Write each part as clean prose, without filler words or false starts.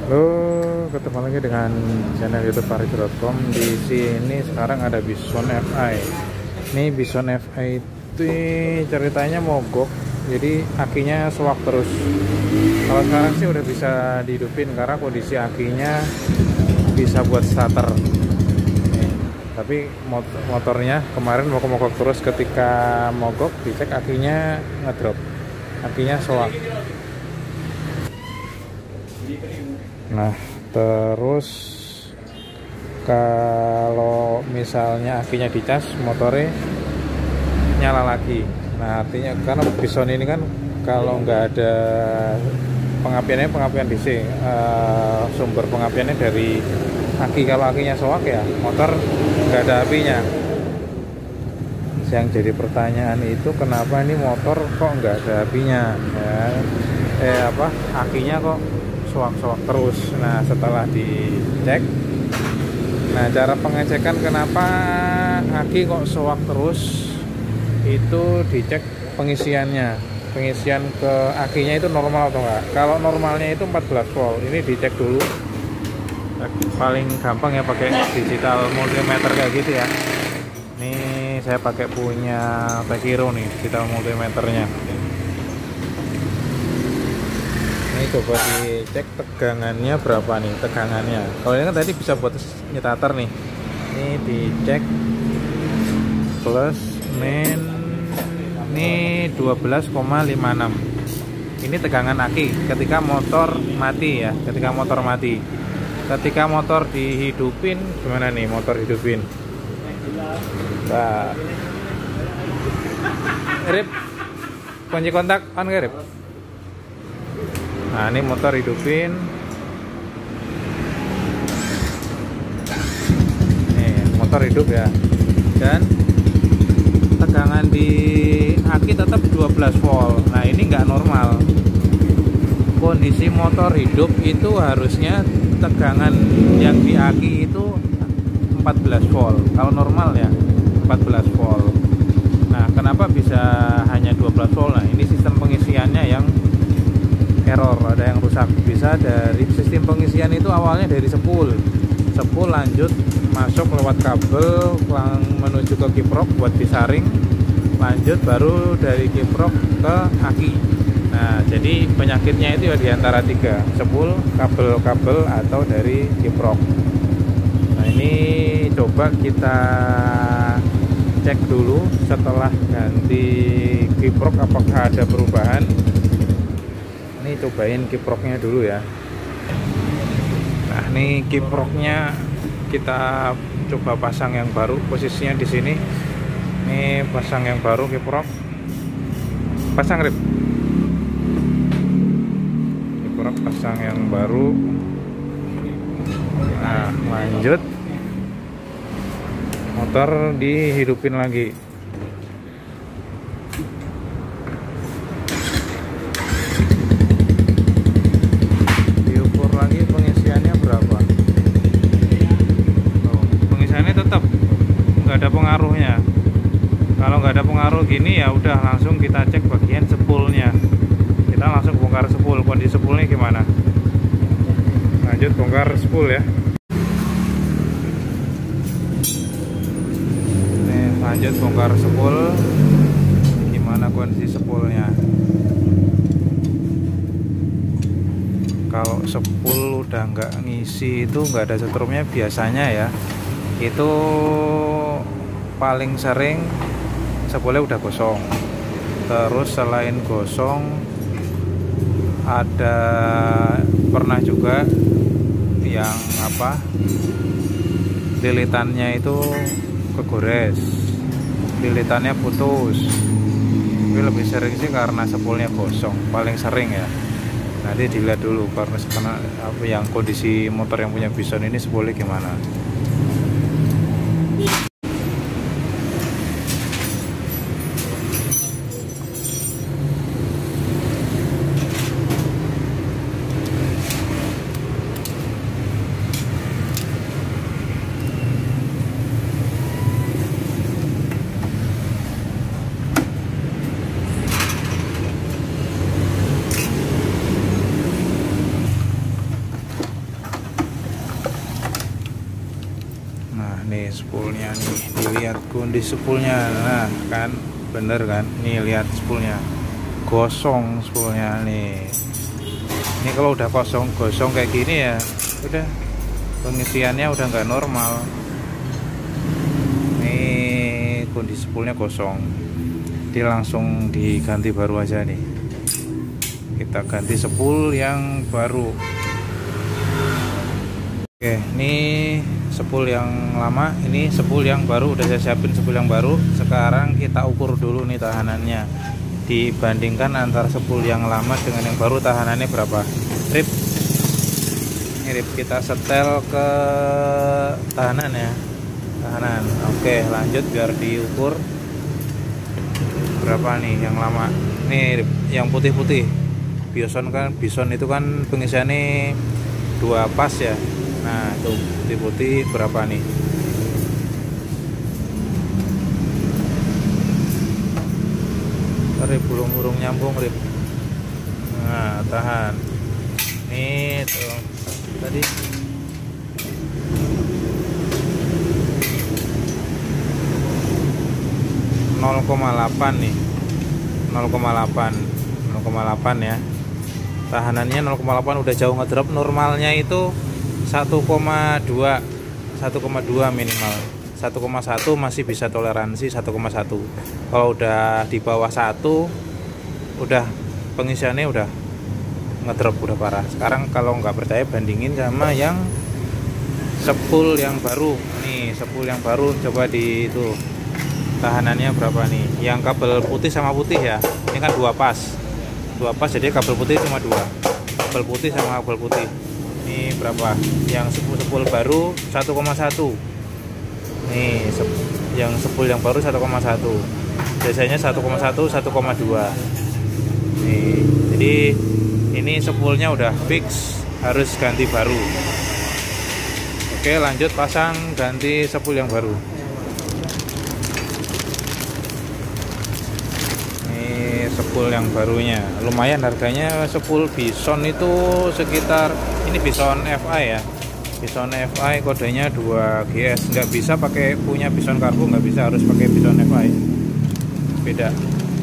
Halo, ketemu lagi dengan channel YouTube Parigi.com. Di sini sekarang ada Bison FI. Ini Bison FI itu ceritanya mogok, jadi akinya swak terus. Kalau sekarang sih udah bisa dihidupin karena kondisi akinya bisa buat starter. Tapi motornya kemarin mogok terus, ketika mogok dicek akinya ngedrop, akinya swak. Nah, terus kalau misalnya akinya dicas, motornya nyala lagi. Nah, artinya karena Bison ini kan kalau nggak ada pengapian DC, sumber pengapiannya dari aki. Kalau akinya soak ya motor nggak ada apinya. Yang jadi pertanyaan itu kenapa ini motor kok nggak ada apinya ya? Akinya kok soak-soak terus. Nah, setelah dicek, nah cara pengecekan kenapa aki kok soak terus itu dicek pengisiannya. Pengisian ke akinya itu normal atau enggak. Kalau normalnya itu 14 volt, ini dicek dulu. Paling gampang ya pakai digital multimeter kayak gitu ya. Ini saya pakai punya Tekiro nih, digital multimeternya. Ini coba dicek tegangannya berapa nih, tegangannya. Kalau ini kan tadi bisa buat nyetater nih. Ini dicek plus min, ini 12,56. Ini tegangan aki ketika motor mati ya, ketika motor mati. Ketika motor dihidupin gimana nih, motor hidupin. Nah, Rip, kunci kontak on ke Rip? Nah, ini motor hidupin. Nih, motor hidup ya. Dan tegangan di aki tetap 12 volt. Nah, ini nggak normal. Kondisi motor hidup itu harusnya tegangan yang di aki itu 14 volt. Kalau normal ya 14 volt. Nah, kenapa bisa hanya 12 volt? Nah, ini sistem pengisiannya yang error, ada yang rusak. Bisa dari sistem pengisian itu awalnya dari spool lanjut masuk lewat kabel menuju ke kiprok buat disaring, lanjut baru dari kiprok ke aki. Nah, jadi penyakitnya itu ya diantara tiga, spool, kabel atau dari kiprok. Nah, ini coba kita cek dulu setelah ganti kiprok apakah ada perubahan. Ini cobain kiproknya dulu ya. Nah, ini kiproknya kita coba pasang yang baru, posisinya di sini. Ini pasang yang baru kiprok. Pasang Rip. Kiprok pasang yang baru. Nah, lanjut. Motor dihidupin lagi. Ada pengaruhnya. Kalau nggak ada pengaruh gini ya udah langsung kita cek bagian spoolnya. Kita langsung bongkar spool. Kondisi spoolnya gimana? Lanjut bongkar spool ya. Nih, lanjut bongkar spool. Gimana kondisi spoolnya? Kalau spool udah nggak ngisi, itu nggak ada setrumnya biasanya ya, itu paling sering spoolnya udah gosong. Terus selain gosong, ada pernah juga yang lilitannya itu kegores, lilitannya putus. Tapi lebih sering sih karena spoolnya gosong, paling sering ya. Nanti dilihat dulu karena yang kondisi motor yang punya Bison ini spoolnya gimana. spoolnya nih, dilihat kondisi spoolnya. Nah kan bener kan, nih lihat spoolnya gosong, spoolnya nih. Ini kalau udah gosong kayak gini ya udah pengisiannya udah nggak normal. Nih kondisi spoolnya gosong, jadi langsung diganti baru aja nih. Kita ganti spool yang baru. Oke, ini spool yang lama, ini spool yang baru. Udah saya siapin spool yang baru. Sekarang kita ukur dulu nih tahanannya, dibandingkan antara spool yang lama dengan yang baru, tahanannya berapa. Rip, ini rip kita setel ke tahanan ya, tahanan. Oke, lanjut biar diukur berapa nih yang lama. Nih rip, yang putih-putih bison kan, bison itu kan pengisiannya 2 pas ya. Nah itu putih-putih berapa nih. Rip, burung nyambung rip. Nah tahan nih tuh tadi 0,8 nih, 0,8 ya. Tahanannya 0,8 udah jauh ngedrop. Normalnya itu 1,2 minimal. 1,1 masih bisa toleransi 1,1. Kalau udah di bawah 1 udah pengisiannya udah ngedrop, udah parah. Sekarang kalau nggak percaya bandingin sama yang spool yang baru. Nih spool yang baru coba di itu tahanannya berapa nih. Yang kabel putih sama putih ya, ini kan 2 pas jadi kabel putih cuma 2, kabel putih sama kabel putih. Ini berapa yang spool baru 1,1. nih yang spool yang baru 1,1, biasanya 1,1 1,2 nih. Jadi ini spoolnya udah fix harus ganti baru. Oke, lanjut pasang ganti spool yang baru. Spool yang barunya lumayan harganya. Spool bison itu sekitar, ini bison FI ya, bison FI kodenya 2GS. nggak bisa pakai punya bison karbu, nggak bisa, harus pakai bison FI, beda.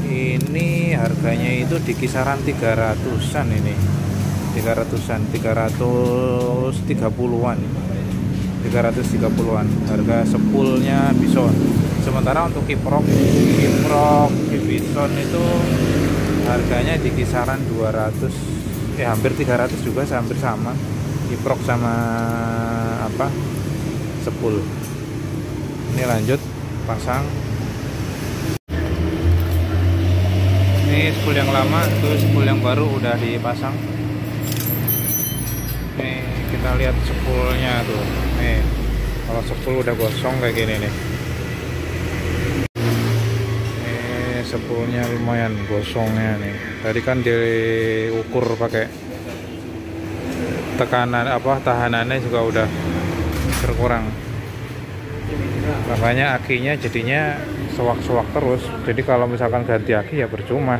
Ini harganya itu di kisaran 300-an, ini 330-an harga spoolnya bison. Sementara untuk kiprok di bison itu harganya di kisaran 200, hampir 300 juga, hampir sama kiprok sama apa spool. Ini lanjut pasang. Ini spool yang lama, terus spool yang baru udah dipasang. Nih kita lihat spoolnya tuh. Nih kalau spool udah gosong kayak gini nih. Spoolnya lumayan gosongnya nih. Tadi kan diukur pakai tekanan tahanannya juga udah berkurang. Makanya akinya jadinya sewak-sewak terus. Jadi kalau misalkan ganti aki ya percuma.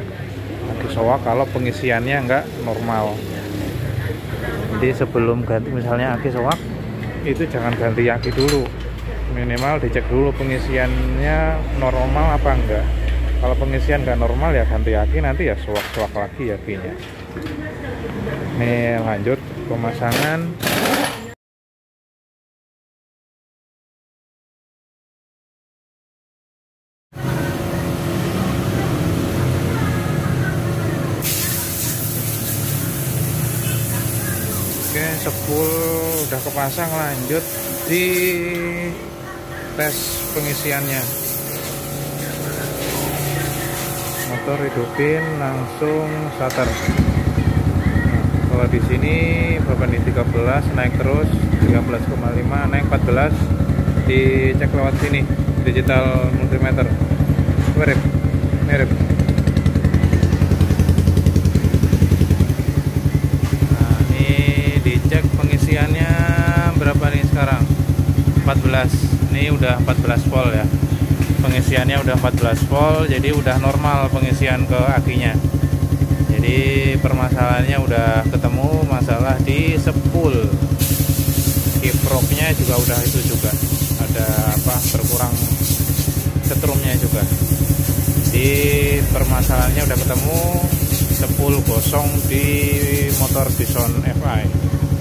Aki sewak kalau pengisiannya nggak normal. Jadi sebelum ganti misalnya aki sewak, itu jangan ganti aki dulu. Minimal dicek dulu pengisiannya normal apa enggak. Kalau pengisian nggak normal ya ganti aki, nanti ya sewak-sewak lagi akinya. Nih lanjut pemasangan. Oke, spool udah kepasang, lanjut di tes pengisiannya. Motor hidupin, langsung starter. Nah, kalau di sini berapa nih, 13 naik terus 13,5 naik 14, dicek lewat sini digital multimeter. Mirip. Nah, ini dicek pengisiannya berapa nih sekarang, 14. Ini udah 14 volt ya. Pengisiannya udah 14 volt, jadi udah normal pengisian ke akinya. Jadi permasalahannya udah ketemu, masalah di spool. Kiproknya juga udah itu juga. ada apa berkurang setrumnya juga. Di permasalahannya udah ketemu, sepul gosong di motor Bison FI.